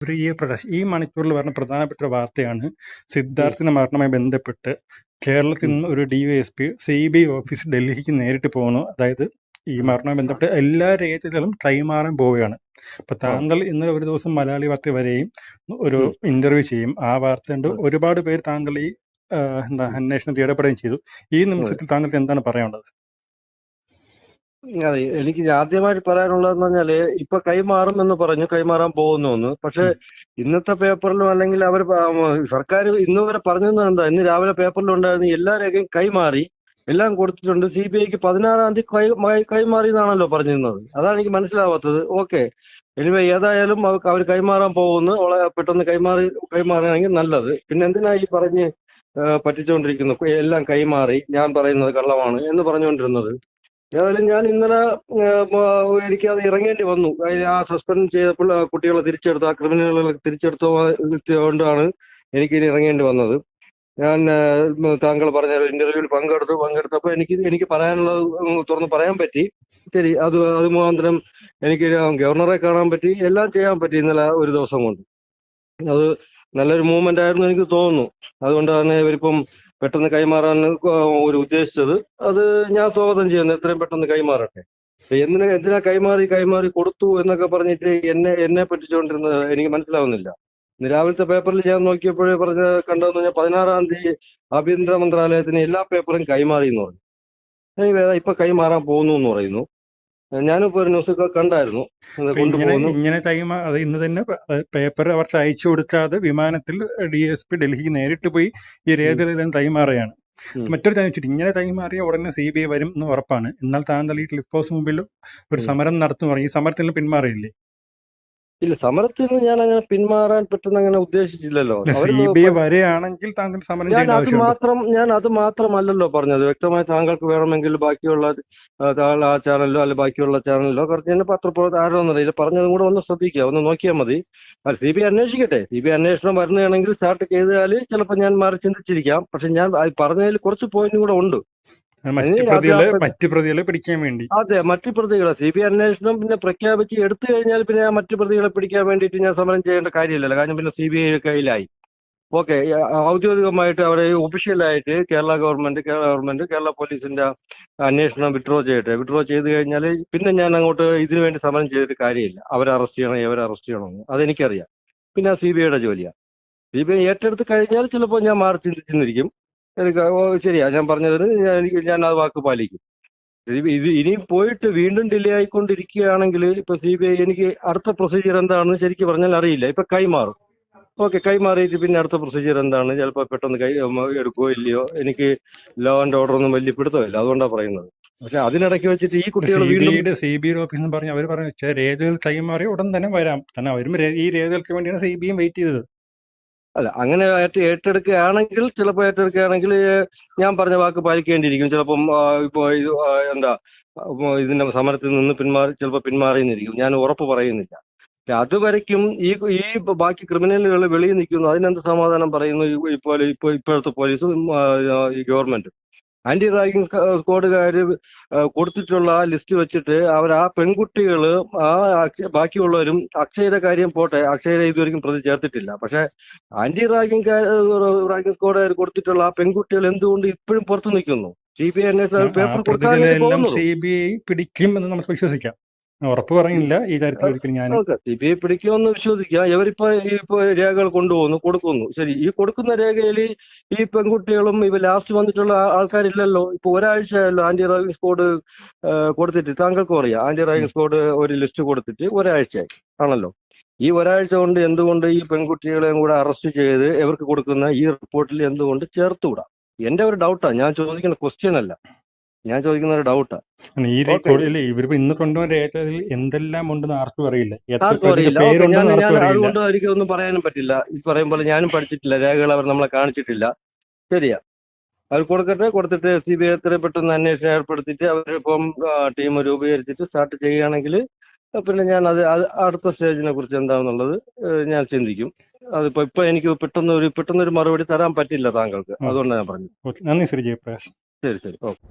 ഈ മണിക്കൂറിൽ പറഞ്ഞ പ്രധാനപ്പെട്ട ഒരു വാർത്തയാണ് സിദ്ധാർത്ഥിന്റെ മരണവുമായി ബന്ധപ്പെട്ട് കേരളത്തിൽ നിന്ന് ഒരു DYSP CBI ഓഫീസ് ഡൽഹിക്ക് നേരിട്ട് പോകുന്നു. അതായത് ഈ മരണവുമായി ബന്ധപ്പെട്ട് എല്ലാ രേഖകളും കൈമാറാൻ പോവുകയാണ്. അപ്പൊ താങ്കൾ ഇന്നലെ ഒരു ദിവസം മലയാളി വാർത്ത വരെയും ഒരു ഇന്റർവ്യൂ ചെയ്യും. ആ വാർത്ത കൊണ്ട് ഒരുപാട് പേര് താങ്കൾ ഈ അന്വേഷണത്തിൽ ഇടപെടുകയും ചെയ്തു. ഈ നിമിഷത്തിൽ താങ്കൾക്ക് എന്താണ് പറയാനുള്ളത്? അതെ, എനിക്ക് ആദ്യമായിട്ട് പറയാനുള്ളതെന്ന് പറഞ്ഞാല് ഇപ്പൊ കൈമാറും എന്ന് പറഞ്ഞു, കൈമാറാൻ പോകുന്നു. പക്ഷെ ഇന്നത്തെ പേപ്പറിലും അല്ലെങ്കിൽ അവർ സർക്കാർ ഇന്ന് വരെ പറഞ്ഞത് എന്താ, ഇന്ന് രാവിലെ പേപ്പറിലും ഉണ്ടായിരുന്ന എല്ലാ രേഖയും കൈമാറി, എല്ലാം കൊടുത്തിട്ടുണ്ട്. CBIക്ക് 16-ാം തീയതി കൈമാറി എന്നാണല്ലോ പറഞ്ഞിരുന്നത്. അതാണ് എനിക്ക് മനസ്സിലാവാത്തത്. ഓക്കെ, എനിവേ ഏതായാലും അവർ കൈമാറാൻ പോകുന്നു. പെട്ടെന്ന് കൈമാറുകയാണെങ്കിൽ നല്ലത്. പിന്നെ എന്തിനാ ഈ പറഞ്ഞ് പറ്റിച്ചുകൊണ്ടിരിക്കുന്നു? എല്ലാം കൈമാറി, ഞാൻ പറയുന്നത് കള്ളമാണ് എന്ന് പറഞ്ഞുകൊണ്ടിരുന്നത്. ഏതായാലും ഞാൻ ഇന്നലെ എനിക്കത് ഇറങ്ങേണ്ടി വന്നു. ആ സസ്പെൻഡ് ചെയ്തപ്പോൾ കുട്ടികളെ തിരിച്ചെടുത്തു, ആ ക്രിമിനലുകളെ തിരിച്ചെടുത്തുകൊണ്ടാണ് എനിക്കിനി ഇറങ്ങേണ്ടി വന്നത്. ഞാൻ താങ്കൾ പറഞ്ഞ ഇന്റർവ്യൂവിൽ പങ്കെടുത്തപ്പോൾ എനിക്ക് പറയാനുള്ളത് തുറന്ന് പറയാൻ പറ്റി. ശരി, അത് മുഖാന്തരം എനിക്ക് ഗവർണറെ കാണാൻ പറ്റി, എല്ലാം ചെയ്യാൻ പറ്റി ഇന്നലെ ഒരു ദിവസം കൊണ്ട്. അത് നല്ലൊരു മൂവ്മെന്റ് ആയിരുന്നു എനിക്ക് തോന്നുന്നു. അതുകൊണ്ടാണ് ഇവരിപ്പം പെട്ടെന്ന് കൈമാറാൻ ഒരു ഉദ്ദേശിച്ചത്. അത് ഞാൻ സ്വാഗതം ചെയ്യുന്നു. എത്രയും പെട്ടെന്ന് കൈമാറട്ടെ. എന്തിനാ കൈമാറി കൊടുത്തു എന്നൊക്കെ പറഞ്ഞിട്ട് എന്നെ പറ്റിച്ചുകൊണ്ടിരുന്നത് എനിക്ക് മനസ്സിലാവുന്നില്ല. ഇന്ന് രാവിലത്തെ പേപ്പറിൽ ഞാൻ നോക്കിയപ്പോഴേ കണ്ടതെന്ന് പറഞ്ഞാൽ 16-ാം തീയതി ആഭ്യന്തര മന്ത്രാലയത്തിന് എല്ലാ പേപ്പറും കൈമാറി എന്ന് പറഞ്ഞു. ഇപ്പൊ കൈമാറാൻ പോകുന്നു എന്ന് പറയുന്നു. ഞാനിപ്പോ ഒരു ന്യൂസ് കണ്ടായിരുന്നു. ഇന്ന് തന്നെ പേപ്പർ അവർക്ക് അയച്ചു കൊടുക്കാതെ വിമാനത്തിൽ DSP ഡൽഹിക്ക് നേരിട്ട് പോയി ഈ രേഖകളെല്ലാം കൈമാറുകയാണ്. മറ്റൊരു കാര്യം, ഇങ്ങനെ കൈമാറിയ ഉടനെ CBI വരും എന്ന് ഉറപ്പാണ്. എന്നാൽ താങ്കൾ ഈ ക്ലിഫ് ഹൗസ് മുമ്പിൽ ഒരു സമരം നടത്തുന്നു പറഞ്ഞു. ഈ സമരത്തിൽ പിന്മാറിയില്ലേ? ഇല്ല, സമരത്തിൽ നിന്ന് ഞാൻ അങ്ങനെ പിന്മാറാൻ പെട്ടെന്ന് അങ്ങനെ ഉദ്ദേശിച്ചില്ലല്ലോ. CBI വരെയാണെങ്കിൽ താങ്കൾ സമരം ഞാൻ അത് മാത്രമല്ലല്ലോ പറഞ്ഞത്. വ്യക്തമായി താങ്കൾക്ക് വേണമെങ്കിൽ ബാക്കിയുള്ള ആ ചാനലിലോ അല്ലെ ബാക്കിയുള്ള ചാനലിലോ കുറച്ച് പത്രപ്രവർത്തകർ ആരോന്നറിയില്ല പറഞ്ഞതും കൂടെ ഒന്ന് ശ്രദ്ധിക്കുക, ഒന്ന് നോക്കിയാൽ മതി. CBI അന്വേഷിക്കട്ടെ. CBI അന്വേഷണം വരുന്നതാണെങ്കിൽ സ്റ്റാർട്ട് ചെയ്താൽ ചിലപ്പോൾ ഞാൻ മാറി ചിന്തിച്ചിരിക്കാം. പക്ഷെ ഞാൻ പറഞ്ഞതിൽ കുറച്ച് പോയിന്റ് കൂടെ ഉണ്ട്. മറ്റു പ്രതികളെ പിടിക്കാൻ വേണ്ടി. അതെ, മറ്റു പ്രതികളെ CBI അന്വേഷണം പിന്നെ പ്രഖ്യാപിച്ച് എടുത്തു കഴിഞ്ഞാൽ പിന്നെ മറ്റു പ്രതികളെ പിടിക്കാൻ വേണ്ടിയിട്ട് ഞാൻ സമരം ചെയ്യേണ്ട കാര്യമില്ലല്ലോ. കാരണം പിന്നെ CBI കയ്യിലായി. ഓക്കെ, ഔദ്യോഗികമായിട്ട് അവരെ ഒഫീഷ്യലായിട്ട് കേരള കേരള പോലീസിന്റെ അന്വേഷണം വിഡ്രോ ചെയ്ത് കഴിഞ്ഞാൽ പിന്നെ ഞാൻ അങ്ങോട്ട് ഇതിനു വേണ്ടി സമരം ചെയ്തിട്ട് കാര്യമില്ല. അവരെ അറസ്റ്റ് ചെയ്യണമെന്ന് അതെനിക്കറിയാം. പിന്നെ CBIയുടെ ജോലിയാണ്. CBI ഏറ്റെടുത്ത് കഴിഞ്ഞാൽ ചിലപ്പോൾ ഞാൻ മാറി ചിന്തിച്ചിരിക്കും. ശരിയാ, ഞാൻ പറഞ്ഞതിന് ഞാൻ ആ വാക്ക് പാലിക്കും. ഇനി പോയിട്ട് വീണ്ടും ഡിലേ ആയിക്കൊണ്ടിരിക്കുകയാണെങ്കിൽ ഇപ്പൊ CBI എനിക്ക് അടുത്ത പ്രൊസീജിയർ എന്താണെന്ന് ശരിക്കും പറഞ്ഞാൽ അറിയില്ല. ഇപ്പൊ കൈമാറും. ഓക്കെ, കൈമാറിയിട്ട് പിന്നെ അടുത്ത പ്രൊസീജിയർ എന്താണ് ചിലപ്പോൾ പെട്ടെന്ന് എടുക്കുകയോ ഇല്ലയോ. എനിക്ക് ലോ ആൻഡ് ഓർഡർ ഒന്നും വലിയ പിടുത്തമില്ല, അതുകൊണ്ടാണ് പറയുന്നത്. പക്ഷെ അതിനിടയ്ക്ക് വെച്ചിട്ട് ഈ കുട്ടികൾ CBI ഓഫീസ് എന്ന് പറഞ്ഞ് അവർ പറഞ്ഞു രേഖകൾ കൈമാറി ഉടൻ തന്നെ വരാം. കാരണം അവരും ഈ രേഖകൾക്ക് വേണ്ടിയാണ് CBI വെയിറ്റ് ചെയ്തത്. അല്ല, അങ്ങനെ ഏറ്റെടുക്കുകയാണെങ്കിൽ ഞാൻ പറഞ്ഞ വാക്ക് പാലിക്കേണ്ടിയിരിക്കും. ചിലപ്പം ഇപ്പോ ഇതിന്റെ സമരത്തിൽ നിന്ന് ചിലപ്പോൾ പിന്മാറിയെന്നിരിക്കും. ഞാൻ ഉറപ്പ് പറയുന്നില്ല. അതുവരയ്ക്കും ഈ ബാക്കി ക്രിമിനലുകൾ വെളിയിൽ നിൽക്കുന്നു. അതിനെന്ത് സമാധാനം പറയുന്നു ഇപ്പോഴത്തെ പോലീസും ഈ ഗവൺമെന്റ്? ആന്റി റാഗിംഗ് സ്ക്വാഡുകാര് കൊടുത്തിട്ടുള്ള ആ ലിസ്റ്റ് വെച്ചിട്ട് ആ പെൺകുട്ടികള് ബാക്കിയുള്ളവരും അക്ഷയയുടെ കാര്യം പോട്ടെ, അക്ഷയരെ ഇതുവരെയും പ്രതി ചേർത്തിട്ടില്ല. പക്ഷെ ആന്റി റാഗിംഗ് സ്ക്വാഡുകാർ കൊടുത്തിട്ടുള്ള ആ പെൺകുട്ടികൾ എന്തുകൊണ്ട് ഇപ്പോഴും പുറത്തു നിൽക്കുന്നു? CBI അന്വേഷണം പേപ്പർ കൊടുക്കാൻ CBI പിടിക്കും എന്ന് നമുക്ക് വിശ്വസിക്കാം. ഉറപ്പ് പറയുന്നില്ല ഈ കാര്യത്തിൽ ഒരിക്കലും ഞാൻ. CBI പിടിക്കുമെന്ന് വിശ്വസിക്കാം. ഇവരിപ്പോ രേഖകൾ കൊടുക്കുന്നു. ശരി, ഈ കൊടുക്കുന്ന രേഖയിൽ ഈ പെൺകുട്ടികളും ലാസ്റ്റ് വന്നിട്ടുള്ള ആൾക്കാരില്ലല്ലോ. ഇപ്പൊ ഒരാഴ്ചയല്ലോ ആന്റി റാഗിംഗ് സ്ക്വാഡ് കൊടുത്തിട്ട്. താങ്കൾക്കും അറിയാം, ആന്റി റാഗിംഗ് സ്ക്വാഡ് ഒരു ലിസ്റ്റ് കൊടുത്തിട്ട് ഒരാഴ്ചയായി ആണല്ലോ. ഈ ഒരാഴ്ച കൊണ്ട് എന്തുകൊണ്ട് ഈ പെൺകുട്ടികളെയും കൂടെ അറസ്റ്റ് ചെയ്ത് ഇവർക്ക് കൊടുക്കുന്ന ഈ റിപ്പോർട്ടിൽ എന്തുകൊണ്ട് ചേർത്തുകൂടാ? എന്റെ ഒരു ഡൗട്ടാണ്. ഞാൻ ചോദിക്കുന്ന ക്വസ്റ്റ്യൻ അല്ല, ഞാൻ ചോദിക്കുന്ന ഒരു ഡൗട്ടാണ്. ഇവരിപ്പോ ഇന്ന് കൊണ്ടുവന്ന രേഖകളിൽ എന്തെല്ലാം ഉണ്ടെന്ന് ആർക്കും അറിയില്ല. അതുകൊണ്ട് എനിക്കൊന്നും പറയാനും പറ്റില്ല. ഈ പറയും പോലെ ഞാനും പഠിച്ചിട്ടില്ല, രേഖകൾ അവർ നമ്മളെ കാണിച്ചിട്ടില്ല. ശരിയാ, അവർ കൊടുത്തിട്ട് CBI എത്രയും പെട്ടെന്ന് അന്വേഷണം ഏർപ്പെടുത്തിയിട്ട് അവരിപ്പം ടീം രൂപീകരിച്ചിട്ട് സ്റ്റാർട്ട് ചെയ്യുകയാണെങ്കിൽ പിന്നെ ഞാൻ അടുത്ത സ്റ്റേജിനെ കുറിച്ച് എന്താണെന്നുള്ളത് ഞാൻ ചിന്തിക്കും. ഇപ്പൊ എനിക്ക് പെട്ടെന്നൊരു മറുപടി തരാൻ പറ്റില്ല താങ്കൾക്ക്. അതുകൊണ്ടാണ് ഞാൻ പറഞ്ഞത്. നന്ദി ശ്രീ ജയപ്രകാശ്. ശരി, ഓക്കെ.